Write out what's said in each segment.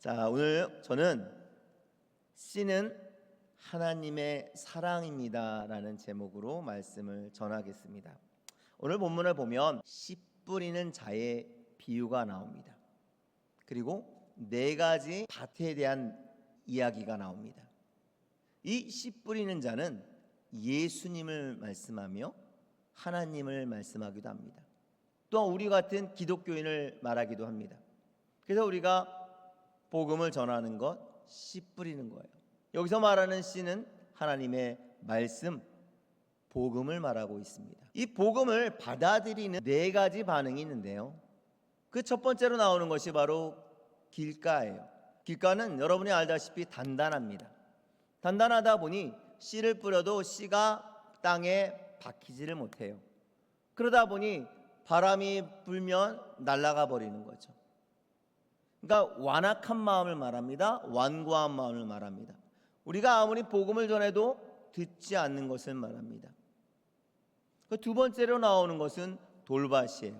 자, 오늘 저는 씨는 하나님의 사랑입니다 라는 제목으로 말씀을 전하겠습니다. 오늘 본문을 보면 씨 뿌리는 자의 비유가 나옵니다. 그리고 네 가지 밭에 대한 이야기가 나옵니다. 이 씨 뿌리는 자는 예수님을 말씀하며 하나님을 말씀하기도 합니다. 또한 우리 같은 기독교인을 말하기도 합니다. 그래서 우리가 복음을 전하는 것, 씨 뿌리는 거예요. 여기서 말하는 씨는 하나님의 말씀, 복음을 말하고 있습니다. 이 복음을 받아들이는 네 가지 반응이 있는데요. 그 첫 번째로 나오는 것이 바로 길가예요. 길가는 여러분이 알다시피 단단합니다. 단단하다 보니 씨를 뿌려도 씨가 땅에 박히지를 못해요. 그러다 보니 바람이 불면 날아가 버리는 거죠. 그러니까 완악한 마음을 말합니다. 완고한 마음을 말합니다. 우리가 아무리 복음을 전해도 듣지 않는 것을 말합니다. 그 두 번째로 나오는 것은 돌밭이에요.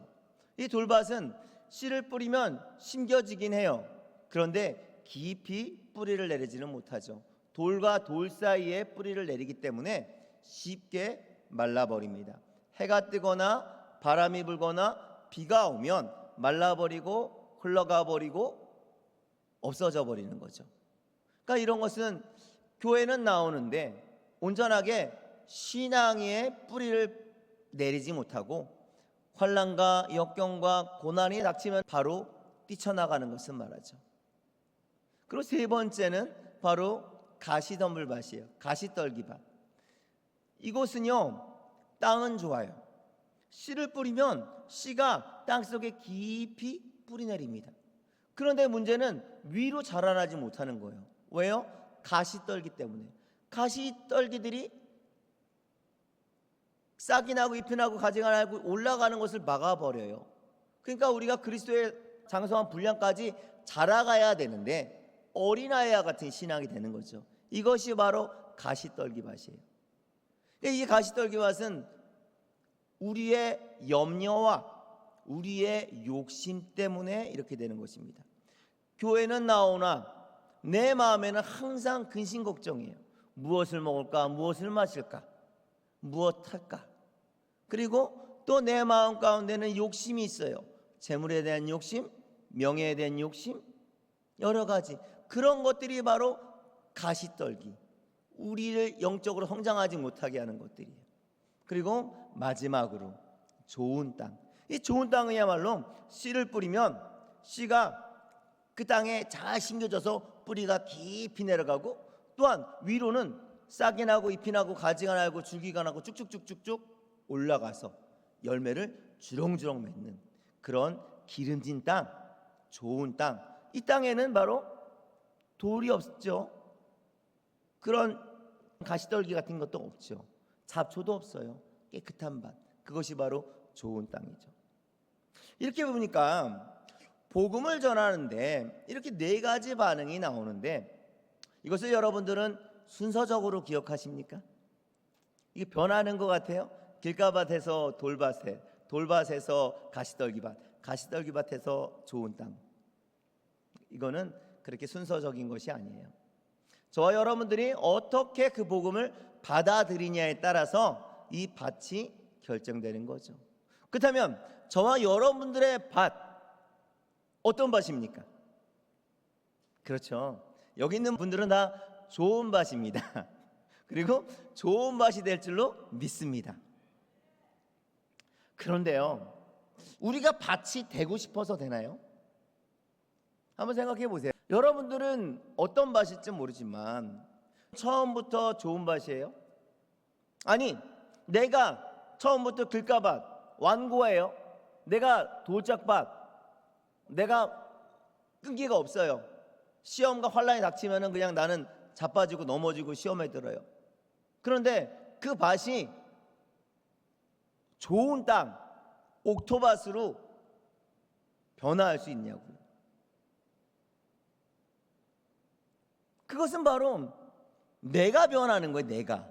이 돌밭은 씨를 뿌리면 심겨지긴 해요. 그런데 깊이 뿌리를 내리지는 못하죠. 돌과 돌 사이에 뿌리를 내리기 때문에 쉽게 말라버립니다. 해가 뜨거나 바람이 불거나 비가 오면 말라버리고 흘러가 버리고 없어져 버리는 거죠. 그러니까 이런 것은 교회는 나오는데 온전하게 신앙의 뿌리를 내리지 못하고 환난과 역경과 고난이 닥치면 바로 뛰쳐나가는 것을 말하죠. 그리고 세 번째는 바로 가시덤불밭이에요. 가시떨기밭. 이곳은요, 땅은 좋아요. 씨를 뿌리면 씨가 땅속에 깊이 뿌리 내립니다. 그런데 문제는 위로 자라나지 못하는 거예요. 왜요? 가시떨기 때문에. 가시떨기들이 싹이 나고 잎이 나고 가지가 나고 올라가는 것을 막아버려요. 그러니까 우리가 그리스도의 장성한 분량까지 자라가야 되는데 어린아이와 같은 신앙이 되는 거죠. 이것이 바로 가시떨기밭이에요. 이 가시떨기밭은 우리의 염려와 우리의 욕심 때문에 이렇게 되는 것입니다. 교회는 나오나 내 마음에는 항상 근심 걱정이에요. 무엇을 먹을까? 무엇을 마실까? 무엇 할까? 그리고 또 내 마음 가운데는 욕심이 있어요. 재물에 대한 욕심, 명예에 대한 욕심, 여러 가지. 그런 것들이 바로 가시떨기, 우리를 영적으로 성장하지 못하게 하는 것들이에요. 그리고 마지막으로 좋은 땅. 이 좋은 땅이야말로 씨를 뿌리면 씨가 그 땅에 잘 심겨져서 뿌리가 깊이 내려가고 또한 위로는 싹이 나고 잎이 나고 가지가 나고 줄기가 나고 쭉쭉쭉쭉쭉 올라가서 열매를 주렁주렁 맺는 그런 기름진 땅, 좋은 땅. 이 땅에는 바로 돌이 없죠. 그런 가시떨기 같은 것도 없죠. 잡초도 없어요. 깨끗한 밭. 그것이 바로 좋은 땅이죠. 이렇게 보니까 복음을 전하는데 이렇게 네 가지 반응이 나오는데 이것을 여러분들은 순서적으로 기억하십니까? 이게 변하는 것 같아요. 길가밭에서 돌밭에, 돌밭에서 가시떨기밭, 가시떨기밭에서 좋은 땅. 이거는 그렇게 순서적인 것이 아니에요. 저와 여러분들이 어떻게 그 복음을 받아들이냐에 따라서 이 밭이 결정되는 거죠. 그렇다면 저와 여러분들의 밭 어떤 밭입니까? 그렇죠. 여기 있는 분들은 다 좋은 밭입니다. 그리고 좋은 밭이 될 줄로 믿습니다. 그런데요, 우리가 밭이 되고 싶어서 되나요? 한번 생각해 보세요. 여러분들은 어떤 밭일지 모르지만 처음부터 좋은 밭이에요? 아니, 내가 처음부터 길가밭 완고해요. 내가 돌짝밭, 내가 끈기가 없어요. 시험과 환난이 닥치면 그냥 나는 자빠지고 넘어지고 시험에 들어요. 그런데 그 밭이 좋은 땅, 옥토밭으로 변화할 수 있냐고요. 그것은 바로 내가 변하는 거예요. 내가.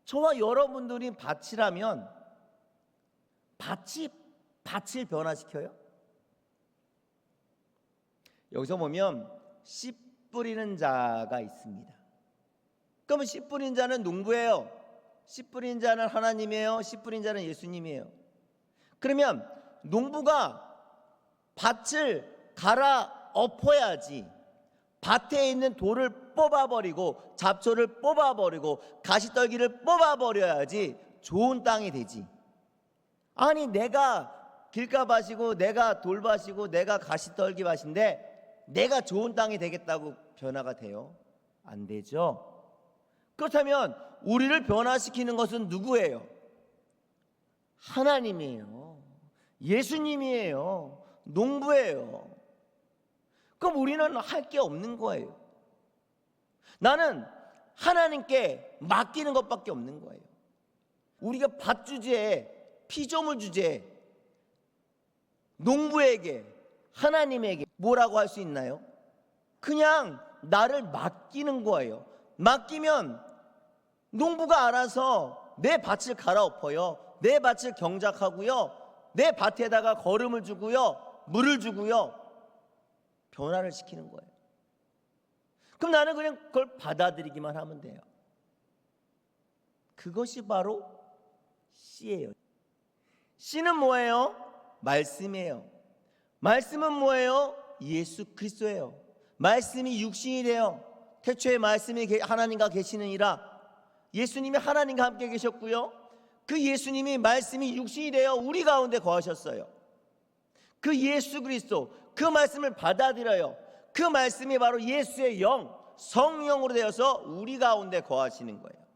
저와 여러분들이 밭이라면 밭이 밭을 변화시켜요? 여기서 보면 씨 뿌리는 자가 있습니다. 그러면 씨 뿌린 자는 농부예요. 씨 뿌린 자는 하나님이에요. 씨 뿌린 자는 예수님이에요. 그러면 농부가 밭을 갈아 엎어야지 밭에 있는 돌을 뽑아버리고 잡초를 뽑아버리고 가시떨기를 뽑아버려야지 좋은 땅이 되지. 아니 내가 길가밭이고 내가 돌밭이고 내가 가시떨기 밭인데 내가 좋은 땅이 되겠다고 변화가 돼요? 안 되죠. 그렇다면 우리를 변화시키는 것은 누구예요? 하나님이에요. 예수님이에요. 농부예요. 그럼 우리는 할 게 없는 거예요. 나는 하나님께 맡기는 것밖에 없는 거예요. 우리가 밭 주제에 피조물 주제에 농부에게 하나님에게 뭐라고 할 수 있나요? 그냥 나를 맡기는 거예요. 맡기면 농부가 알아서 내 밭을 갈아엎어요. 내 밭을 경작하고요. 내 밭에다가 거름을 주고요. 물을 주고요. 변화를 시키는 거예요. 그럼 나는 그냥 그걸 받아들이기만 하면 돼요. 그것이 바로 씨예요. 씨는 뭐예요? 말씀이에요. 말씀은 뭐예요? 예수 그리스도예요. 말씀이 육신이 되어 태초에 말씀이 하나님과 계시느니라. 예수님이 하나님과 함께 계셨고요. 그 예수님이 말씀이 육신이 되어 우리 가운데 거하셨어요. 그 예수 그리스도 그 말씀을 받아들여요. 그 말씀이 바로 예수의 영 성령으로 되어서 우리 가운데 거하시는 거예요.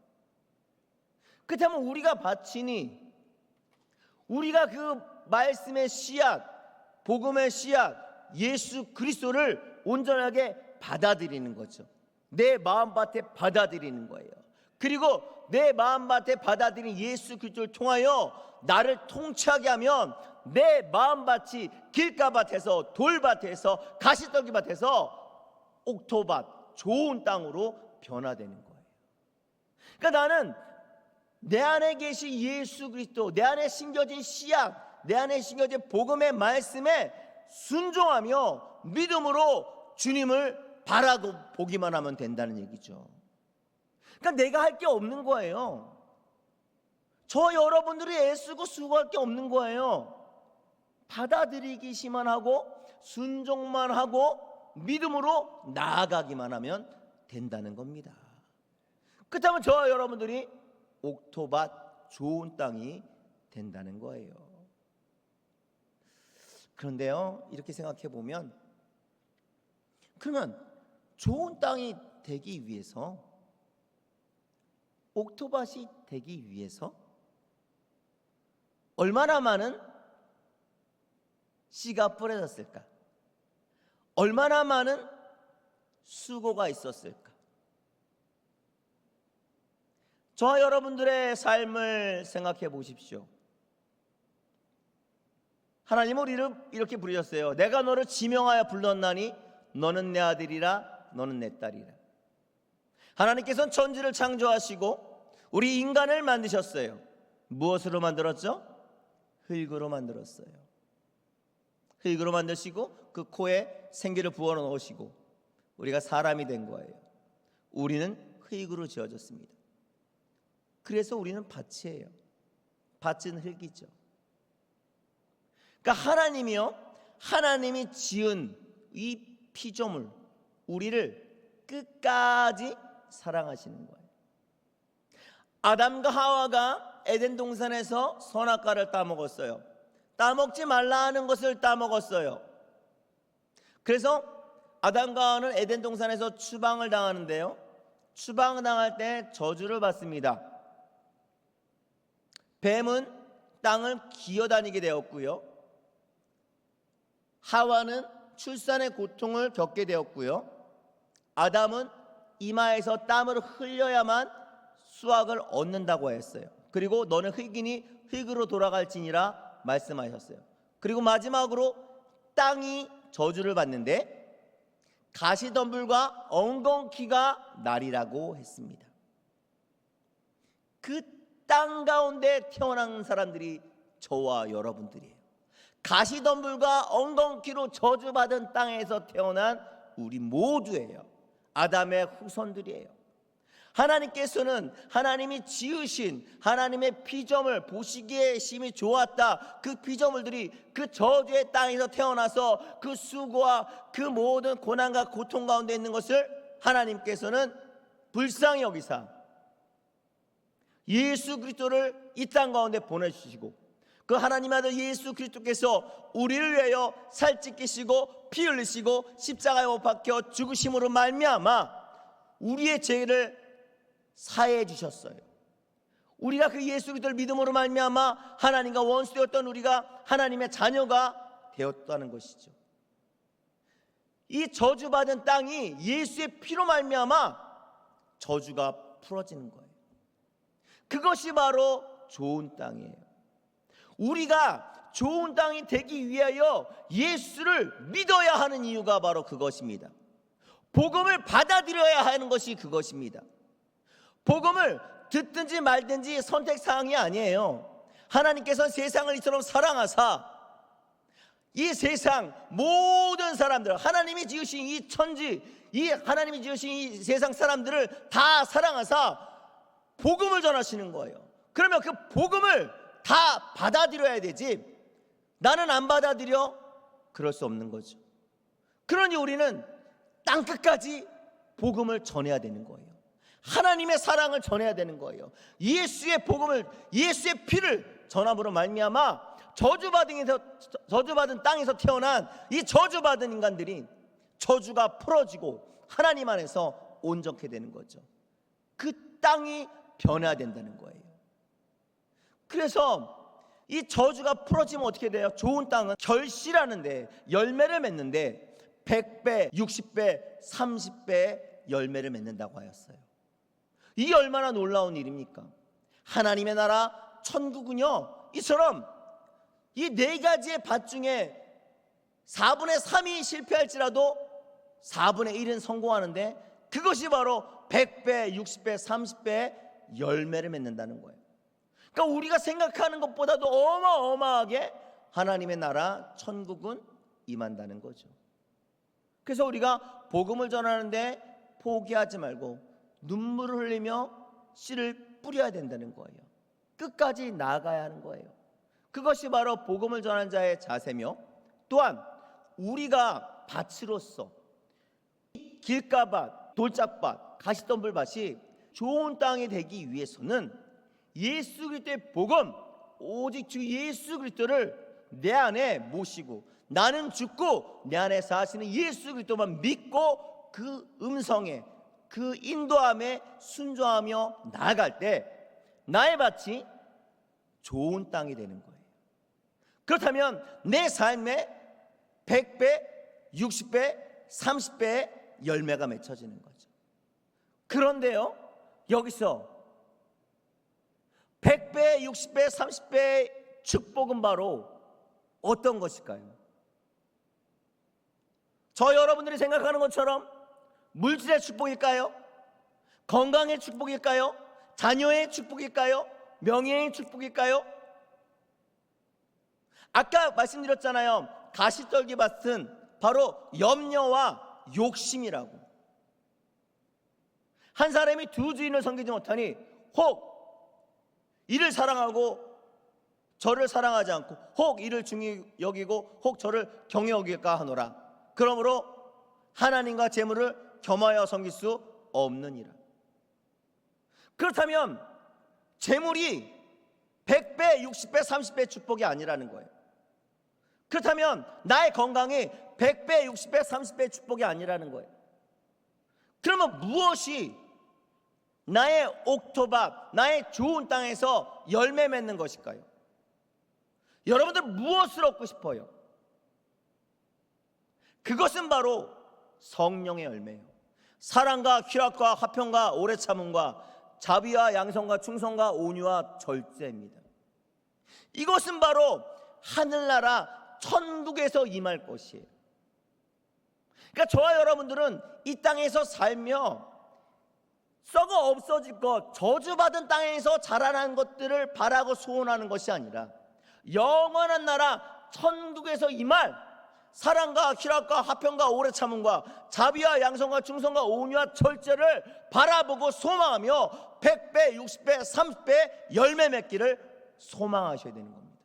그렇다면 우리가 밭이니 우리가 그 말씀의 씨앗 복음의 씨앗 예수 그리스도를 온전하게 받아들이는 거죠. 내 마음밭에 받아들이는 거예요. 그리고 내 마음밭에 받아들인 예수 그리스도를 통하여 나를 통치하게 하면 내 마음밭이 길가밭에서 돌밭에서 가시떨기밭에서 옥토밭 좋은 땅으로 변화되는 거예요. 그러니까 나는 내 안에 계신 예수 그리스도 내 안에 심겨진 씨앗 내 안에 심겨진 복음의 말씀에 순종하며 믿음으로 주님을 바라고 보기만 하면 된다는 얘기죠. 그러니까 내가 할 게 없는 거예요. 저 여러분들이 애쓰고 수고할 게 없는 거예요. 받아들이기만 하고 순종만 하고 믿음으로 나아가기만 하면 된다는 겁니다. 그렇다면 저와 여러분들이 옥토밭 좋은 땅이 된다는 거예요. 그런데요, 이렇게 생각해 보면 그러면 좋은 땅이 되기 위해서 옥토밭이 되기 위해서 얼마나 많은 씨가 뿌려졌을까? 얼마나 많은 수고가 있었을까? 저와 여러분들의 삶을 생각해 보십시오. 하나님은 우리를 이렇게 부르셨어요. 내가 너를 지명하여 불렀나니 너는 내 아들이라 너는 내 딸이라. 하나님께서는 천지를 창조하시고 우리 인간을 만드셨어요. 무엇으로 만들었죠? 흙으로 만들었어요. 흙으로 만드시고 그 코에 생기를 부어 넣으시고 우리가 사람이 된 거예요. 우리는 흙으로 지어졌습니다. 그래서 우리는 밭이에요. 밭은 흙이죠. 그러니까 하나님이 지은 이 피조물 우리를 끝까지 사랑하시는 거예요. 아담과 하와가 에덴 동산에서 선악과를 따먹었어요. 따먹지 말라 하는 것을 따먹었어요. 그래서 아담과 하와는 에덴 동산에서 추방을 당하는데요. 추방당할 때 저주를 받습니다. 뱀은 땅을 기어다니게 되었고요. 하와는 출산의 고통을 겪게 되었고요. 아담은 이마에서 땀을 흘려야만 수확을 얻는다고 했어요. 그리고 너는 흙이니 흙으로 돌아갈지니라 말씀하셨어요. 그리고 마지막으로 땅이 저주를 받는데 가시덤불과 엉겅퀴가 나리라고 했습니다. 그 땅 가운데 태어난 사람들이 저와 여러분들이에요. 가시덤불과 엉겅퀴로 저주받은 땅에서 태어난 우리 모두예요. 아담의 후손들이에요. 하나님께서는 하나님이 지으신 하나님의 피조물, 보시기에 심히 좋았다, 그 피조물들이 그 저주의 땅에서 태어나서 그 수고와 그 모든 고난과 고통 가운데 있는 것을 하나님께서는 불쌍히 여기사 예수 그리스도를 이 땅 가운데 보내주시고, 그 하나님의 아들 예수 그리스도께서 우리를 위하여 살찌끼시고 피 흘리시고 십자가에 못 박혀 죽으심으로 말미암아 우리의 죄를 사해 주셨어요. 우리가 그 예수 그리스도를 믿음으로 말미암아 하나님과 원수되었던 우리가 하나님의 자녀가 되었다는 것이죠. 이 저주받은 땅이 예수의 피로 말미암아 저주가 풀어지는 거예요. 그것이 바로 좋은 땅이에요. 우리가 좋은 땅이 되기 위하여 예수를 믿어야 하는 이유가 바로 그것입니다. 복음을 받아들여야 하는 것이 그것입니다. 복음을 듣든지 말든지 선택사항이 아니에요. 하나님께서는 세상을 이처럼 사랑하사 이 세상 모든 사람들, 하나님이 지으신 이 천지, 이 하나님이 지으신 이 세상 사람들을 다 사랑하사 복음을 전하시는 거예요. 그러면 그 복음을 다 받아들여야 되지, 나는 안 받아들여? 그럴 수 없는 거죠. 그러니 우리는 땅끝까지 복음을 전해야 되는 거예요. 하나님의 사랑을 전해야 되는 거예요. 예수의 복음을, 예수의 피를 전함으로 말미암아 저주받은 땅에서 태어난 이 저주받은 인간들이 저주가 풀어지고 하나님 안에서 온전케 되는 거죠. 그 땅이 변화된다는 거예요. 그래서 이 저주가 풀어지면 어떻게 돼요? 좋은 땅은 결실하는데, 열매를 맺는데 100배, 60배, 30배 열매를 맺는다고 하였어요. 이게 얼마나 놀라운 일입니까? 하나님의 나라 천국은요, 이처럼 이 네 가지의 밭 중에 4분의 3이 실패할지라도 4분의 1은 성공하는데, 그것이 바로 100배, 60배, 30배 열매를 맺는다는 거예요. 그러니까 우리가 생각하는 것보다도 어마어마하게 하나님의 나라 천국은 임한다는 거죠. 그래서 우리가 복음을 전하는데 포기하지 말고 눈물을 흘리며 씨를 뿌려야 된다는 거예요. 끝까지 나아가야 하는 거예요. 그것이 바로 복음을 전하는 자의 자세며, 또한 우리가 밭으로서 길가밭, 돌짝밭, 가시덤불밭이 좋은 땅이 되기 위해서는 예수 그리스도의 복음, 오직 주 예수 그리스도를 내 안에 모시고, 나는 죽고 내 안에 사시는 예수 그리스도만 믿고 그 음성에, 그 인도함에 순종하며 나아갈 때 나의 밭이 좋은 땅이 되는 거예요. 그렇다면 내 삶에 100배, 60배, 30배의 열매가 맺혀지는 거죠. 그런데요, 여기서 100배, 60배, 30배의 축복은 바로 어떤 것일까요? 저 여러분들이 생각하는 것처럼 물질의 축복일까요? 건강의 축복일까요? 자녀의 축복일까요? 명예의 축복일까요? 아까 말씀드렸잖아요. 가시떨기밭은 바로 염려와 욕심이라고. 한 사람이 두 주인을 섬기지 못하니 혹 이를 사랑하고 저를 사랑하지 않고, 혹 이를 중히 여기고 혹 저를 경히 여길까 하노라. 그러므로 하나님과 재물을 겸하여 섬길 수 없느니라. 그렇다면 재물이 100배, 60배, 30배 축복이 아니라는 거예요. 그렇다면 나의 건강이 100배, 60배, 30배 축복이 아니라는 거예요. 그러면 무엇이 나의 옥토밭, 나의 좋은 땅에서 열매 맺는 것일까요? 여러분들 무엇을 얻고 싶어요? 그것은 바로 성령의 열매예요. 사랑과 희락과 화평과 오래 참음과 자비와 양성과 충성과 온유와 절제입니다. 이것은 바로 하늘나라 천국에서 임할 것이에요. 그러니까 저와 여러분들은 이 땅에서 살며 썩어 없어질 것, 저주받은 땅에서 자라난 것들을 바라고 소원하는 것이 아니라 영원한 나라 천국에서 임할 사랑과 희락과 화평과 오래 참음과 자비와 양성과 충성과 온유와 절제를 바라보고 소망하며 100배, 60배, 30배 열매 맺기를 소망하셔야 되는 겁니다.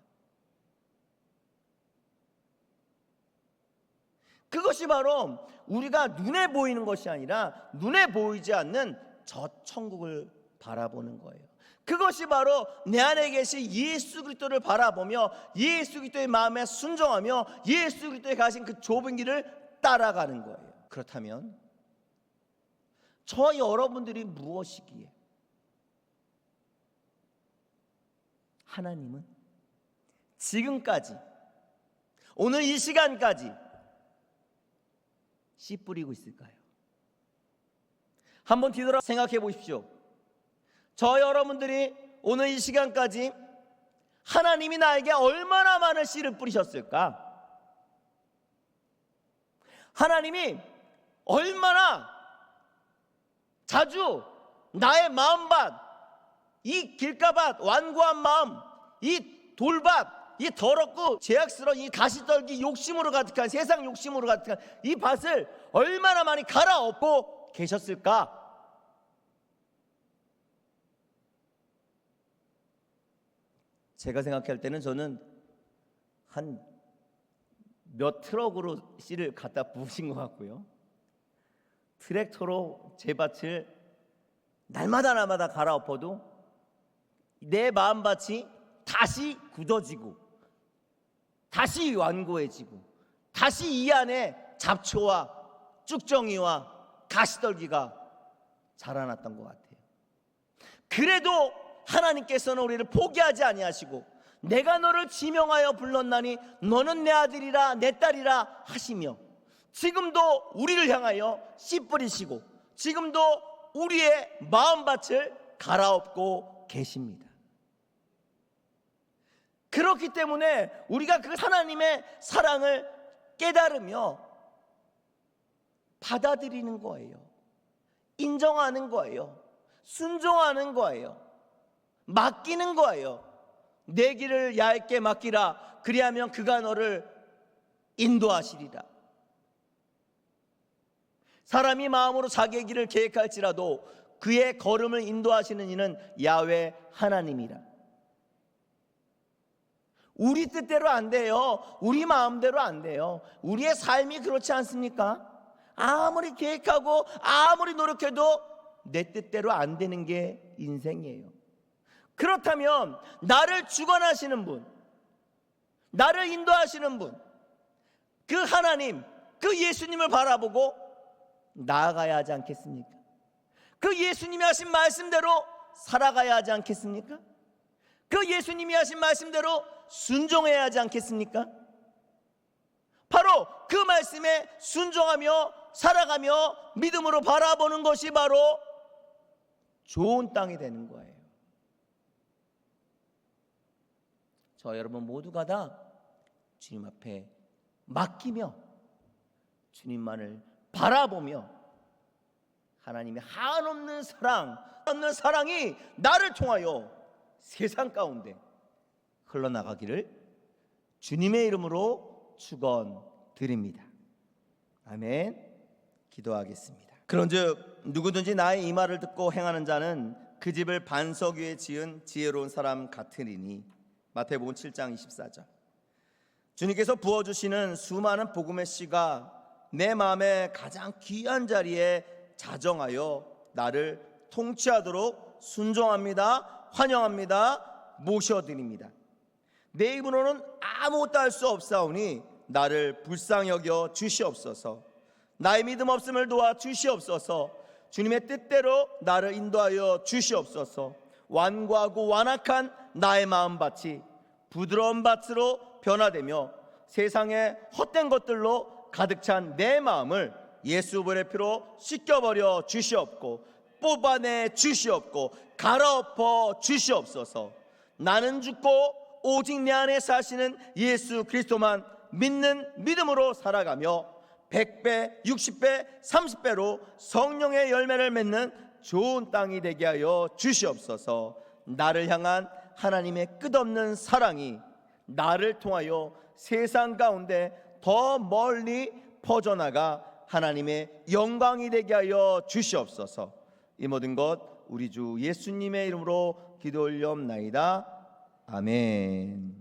그것이 바로 우리가 눈에 보이는 것이 아니라 눈에 보이지 않는 저 천국을 바라보는 거예요. 그것이 바로 내 안에 계신 예수 그리스도를 바라보며 예수 그리스도의 마음에 순종하며 예수 그리스도에 가신 그 좁은 길을 따라가는 거예요. 그렇다면 저와 여러분들이 무엇이기에 하나님은 지금까지 오늘 이 시간까지 씨 뿌리고 있을까요? 한번 뒤돌아 생각해 보십시오. 저 여러분들이 오늘 이 시간까지 하나님이 나에게 얼마나 많은 씨를 뿌리셨을까? 하나님이 얼마나 자주 나의 마음밭, 이 길가밭, 완고한 마음, 이 돌밭, 이 더럽고 죄악스러운 이 가시떨기 욕심으로 가득한 세상 욕심으로 가득한 이 밭을 얼마나 많이 갈아엎고 계셨을까? 제가 생각할 때는 저는 한 몇 트럭으로 씨를 갖다 부으신 것 같고요. 트랙터로 제 밭을 날마다 갈아엎어도 내 마음밭이 다시 굳어지고 다시 완고해지고 다시 이 안에 잡초와 쭉정이와 가시떨기가 자라났던 것 같아요. 그래도 하나님께서는 우리를 포기하지 아니하시고 내가 너를 지명하여 불렀나니 너는 내 아들이라 내 딸이라 하시며 지금도 우리를 향하여 씨 뿌리시고 지금도 우리의 마음밭을 갈아엎고 계십니다. 그렇기 때문에 우리가 그 하나님의 사랑을 깨달으며 받아들이는 거예요. 인정하는 거예요. 순종하는 거예요. 맡기는 거예요. 내 길을 얇게 맡기라. 그리하면 그가 너를 인도하시리라. 사람이 마음으로 자기의 길을 계획할지라도 그의 걸음을 인도하시는 이는 야훼 하나님이라. 우리 뜻대로 안 돼요. 우리 마음대로 안 돼요. 우리의 삶이 그렇지 않습니까? 아무리 계획하고 아무리 노력해도 내 뜻대로 안 되는 게 인생이에요. 그렇다면 나를 주관하시는 분, 나를 인도하시는 분, 그 하나님, 그 예수님을 바라보고 나아가야 하지 않겠습니까? 그 예수님이 하신 말씀대로 살아가야 하지 않겠습니까? 그 예수님이 하신 말씀대로 순종해야 하지 않겠습니까? 바로 그 말씀에 순종하며 살아가며 믿음으로 바라보는 것이 바로 좋은 땅이 되는 거예요. 저 여러분 모두가 다 주님 앞에 맡기며 주님만을 바라보며 하나님의 한없는 사랑이 나를 통하여 세상 가운데 흘러나가기를 주님의 이름으로 축원드립니다. 아멘. 기도하겠습니다. 그런즉 누구든지 나의 이 말을 듣고 행하는 자는 그 집을 반석 위에 지은 지혜로운 사람 같으리니. 마태복음 7장 24절. 주님께서 부어주시는 수많은 복음의 씨가 내 마음의 가장 귀한 자리에 자정하여 나를 통치하도록 순종합니다. 환영합니다. 모셔드립니다. 내 입으로는 아무것도 할 수 없사오니 나를 불쌍히 여겨 주시옵소서. 나의 믿음 없음을 도와 주시옵소서. 주님의 뜻대로 나를 인도하여 주시옵소서. 완고하고 완악한 나의 마음밭이 부드러운 밭으로 변화되며 세상의 헛된 것들로 가득 찬 내 마음을 예수 보혈의 피로 씻겨버려 주시옵고 뽑아내 주시옵고 갈아엎어 주시옵소서. 나는 죽고 오직 내 안에 사시는 예수 그리스도만 믿는 믿음으로 살아가며 100배, 60배, 30배로 성령의 열매를 맺는 좋은 땅이 되게 하여 주시옵소서. 나를 향한 하나님의 끝없는 사랑이 나를 통하여 세상 가운데 더 멀리 퍼져나가 하나님의 영광이 되게 하여 주시옵소서. 이 모든 것 우리 주 예수님의 이름으로 기도 올리옵나이다. 아멘.